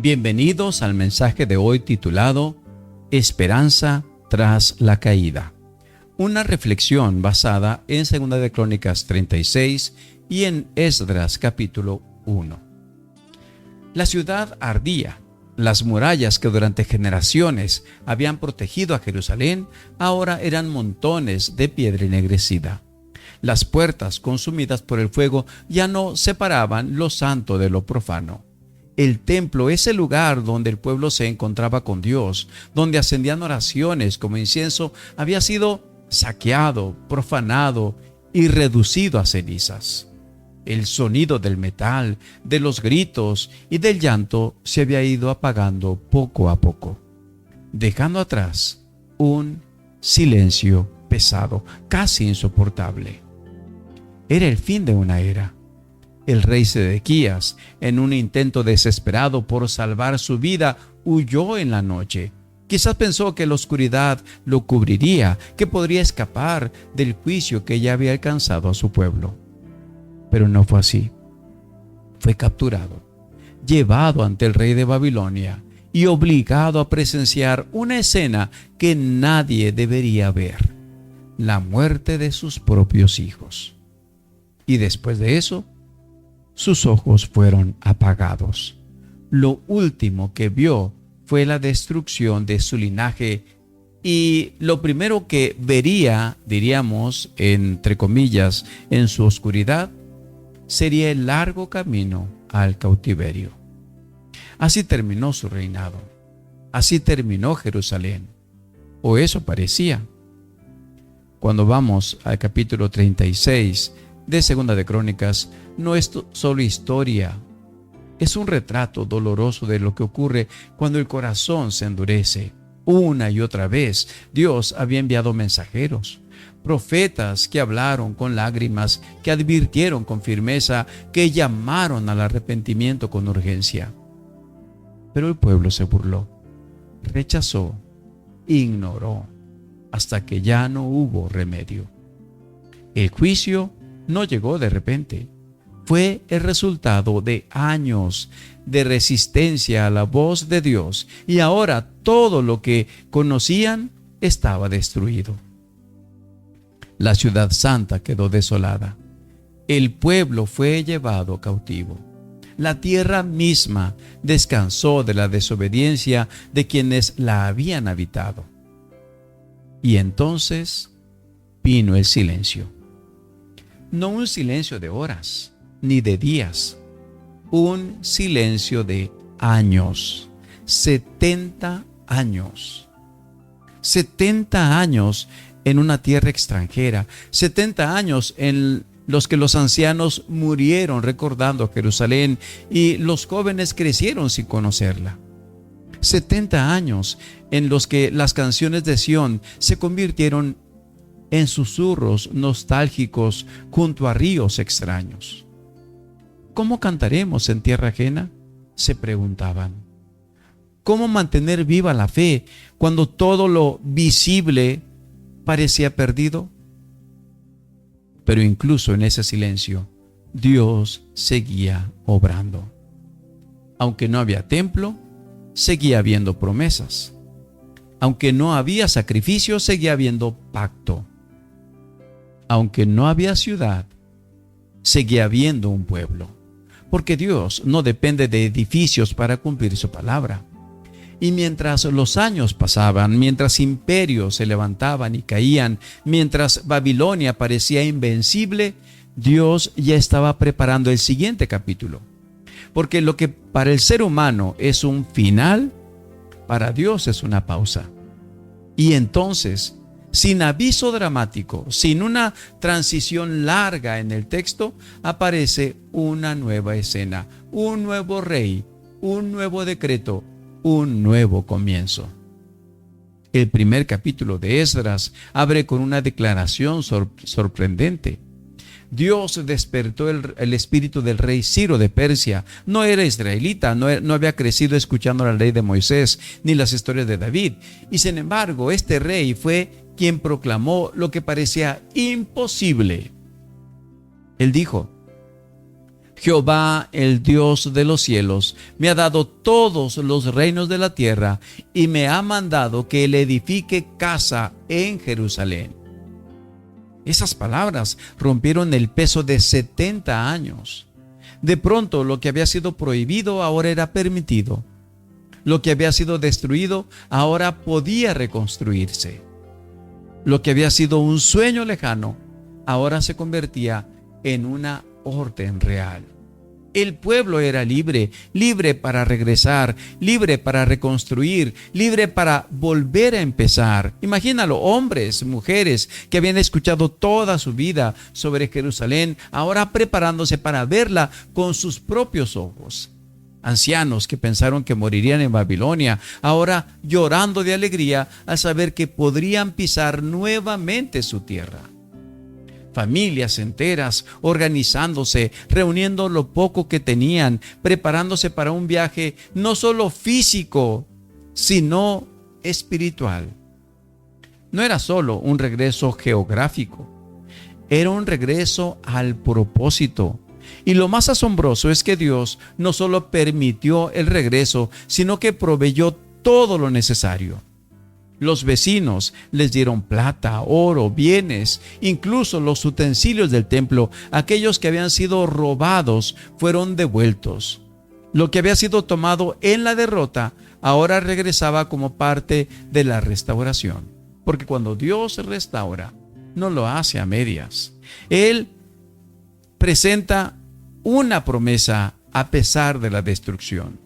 Bienvenidos al mensaje de hoy titulado Esperanza tras la caída. Una reflexión basada en 2 de Crónicas 36 y en Esdras capítulo 1. La ciudad ardía. Las murallas que durante generaciones habían protegido a Jerusalén ahora eran montones de piedra ennegrecida. Las puertas consumidas por el fuego ya no separaban lo santo de lo profano. El templo, ese lugar donde el pueblo se encontraba con Dios, donde ascendían oraciones como incienso, había sido saqueado, profanado y reducido a cenizas. El sonido del metal, de los gritos y del llanto se había ido apagando poco a poco, dejando atrás un silencio pesado, casi insoportable. Era el fin de una era. El rey Sedequías, en un intento desesperado por salvar su vida, huyó en la noche. Quizás pensó que la oscuridad lo cubriría, que podría escapar del juicio que ya había alcanzado a su pueblo. Pero no fue así. Fue capturado, llevado ante el rey de Babilonia y obligado a presenciar una escena que nadie debería ver: la muerte de sus propios hijos. Y después de eso, sus ojos fueron apagados. Lo último que vio fue la destrucción de su linaje, y lo primero que vería, diríamos, entre comillas, en su oscuridad, sería el largo camino al cautiverio. Así terminó su reinado. Así terminó Jerusalén. O eso parecía. Cuando vamos al capítulo 36 de 2 de Crónicas, no es solo historia, es un retrato doloroso de lo que ocurre cuando el corazón se endurece. Una y otra vez Dios había enviado mensajeros, profetas que hablaron con lágrimas, que advirtieron con firmeza, que llamaron al arrepentimiento con urgencia. Pero el pueblo se burló, rechazó, ignoró, hasta que ya no hubo remedio. El juicio no llegó de repente. Fue el resultado de años de resistencia a la voz de Dios, y ahora todo lo que conocían estaba destruido. La ciudad santa quedó desolada. El pueblo fue llevado cautivo. La tierra misma descansó de la desobediencia de quienes la habían habitado. Y entonces vino el silencio. No un silencio de horas, ni de días, un silencio de años, 70 años. 70 años en una tierra extranjera, 70 años en los que los ancianos murieron recordando a Jerusalén y los jóvenes crecieron sin conocerla. 70 años en los que las canciones de Sión se convirtieron en susurros nostálgicos junto a ríos extraños. ¿Cómo cantaremos en tierra ajena?, se preguntaban. ¿Cómo mantener viva la fe cuando todo lo visible parecía perdido? Pero incluso en ese silencio, Dios seguía obrando. Aunque no había templo, seguía habiendo promesas. Aunque no había sacrificio, seguía habiendo pacto. Aunque no había ciudad, seguía habiendo un pueblo. Porque Dios no depende de edificios para cumplir su palabra. Y mientras los años pasaban, mientras imperios se levantaban y caían, mientras Babilonia parecía invencible, Dios ya estaba preparando el siguiente capítulo. Porque lo que para el ser humano es un final, para Dios es una pausa. Y entonces, sin aviso dramático, sin una transición larga en el texto, aparece una nueva escena, un nuevo rey, un nuevo decreto, un nuevo comienzo. El primer capítulo de Esdras abre con una declaración sorprendente. Dios despertó el espíritu del rey Ciro de Persia. No era israelita, no había crecido escuchando la ley de Moisés ni las historias de David. Y sin embargo, este rey fue quien proclamó lo que parecía imposible. Él dijo: Jehová, el Dios de los cielos, me ha dado todos los reinos de la tierra y me ha mandado que le edifique casa en Jerusalén. Esas palabras rompieron el peso de 70 años. De pronto, lo que había sido prohibido ahora era permitido. Lo que había sido destruido ahora podía reconstruirse. Lo que había sido un sueño lejano ahora se convertía en una orden real. El pueblo era libre, libre para regresar, libre para reconstruir, libre para volver a empezar. Imagínalo, hombres, mujeres que habían escuchado toda su vida sobre Jerusalén, ahora preparándose para verla con sus propios ojos. Ancianos que pensaron que morirían en Babilonia, ahora llorando de alegría al saber que podrían pisar nuevamente su tierra. Familias enteras organizándose, reuniendo lo poco que tenían, preparándose para un viaje no solo físico, sino espiritual. No era solo un regreso geográfico, era un regreso al propósito. Y lo más asombroso es que Dios no solo permitió el regreso, sino que proveyó todo lo necesario. Los vecinos les dieron plata, oro, bienes, incluso los utensilios del templo, aquellos que habían sido robados, fueron devueltos. Lo que había sido tomado en la derrota, ahora regresaba como parte de la restauración. Porque cuando Dios restaura, no lo hace a medias. Él presenta una promesa a pesar de la destrucción.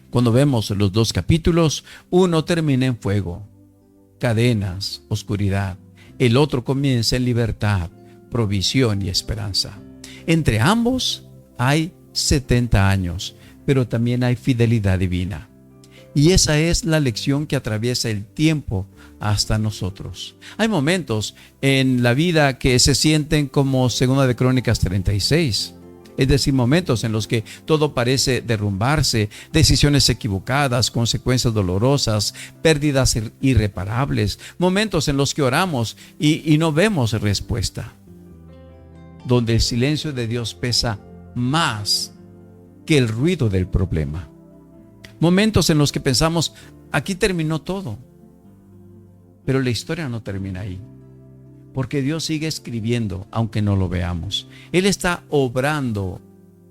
Cuando vemos los dos capítulos, uno termina en fuego, cadenas, oscuridad. El otro comienza en libertad, provisión y esperanza. Entre ambos hay 70 años, pero también hay fidelidad divina. Y esa es la lección que atraviesa el tiempo hasta nosotros. Hay momentos en la vida que se sienten como 2 de Crónicas 36. Es decir, momentos en los que todo parece derrumbarse, decisiones equivocadas, consecuencias dolorosas, pérdidas irreparables, momentos en los que oramos y no vemos respuesta, donde el silencio de Dios pesa más que el ruido del problema. Momentos en los que pensamos, aquí terminó todo, pero la historia no termina ahí. Porque Dios sigue escribiendo, aunque no lo veamos. Él está obrando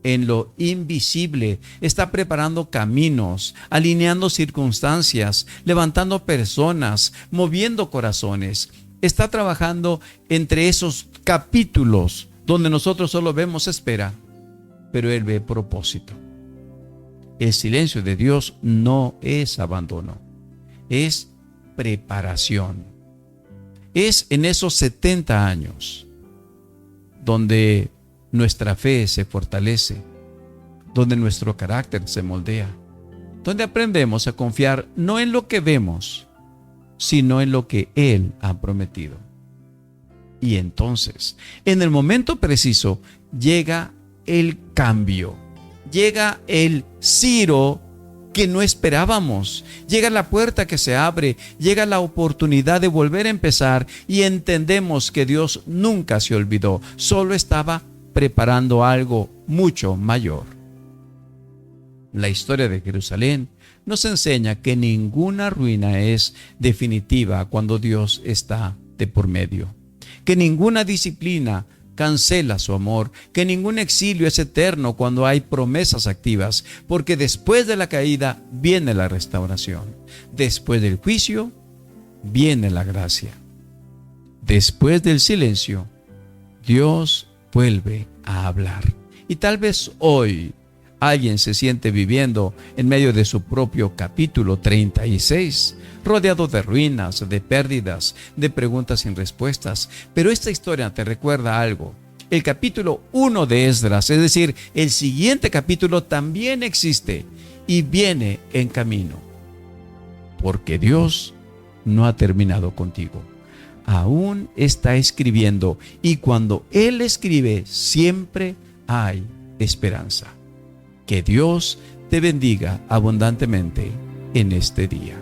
en lo invisible, está preparando caminos, alineando circunstancias, levantando personas, moviendo corazones. Está trabajando entre esos capítulos donde nosotros solo vemos espera, pero Él ve propósito. El silencio de Dios no es abandono, es preparación. Es en esos 70 años donde nuestra fe se fortalece, donde nuestro carácter se moldea, donde aprendemos a confiar no en lo que vemos, sino en lo que Él ha prometido. Y entonces, en el momento preciso, llega el cambio, llega el Ciro que no esperábamos. Llega la puerta que se abre, llega la oportunidad de volver a empezar y entendemos que Dios nunca se olvidó, solo estaba preparando algo mucho mayor. La historia de Jerusalén nos enseña que ninguna ruina es definitiva cuando Dios está de por medio, que ninguna disciplina cancela su amor, que ningún exilio es eterno cuando hay promesas activas, porque después de la caída viene la restauración. Después del juicio viene la gracia. Después del silencio, Dios vuelve a hablar. Y tal vez hoy alguien se siente viviendo en medio de su propio capítulo 36, rodeado de ruinas, de pérdidas, de preguntas sin respuestas. Pero esta historia te recuerda algo. El capítulo 1 de Esdras, es decir, el siguiente capítulo también existe y viene en camino. Porque Dios no ha terminado contigo. Aún está escribiendo y cuando Él escribe siempre hay esperanza. Que Dios te bendiga abundantemente en este día.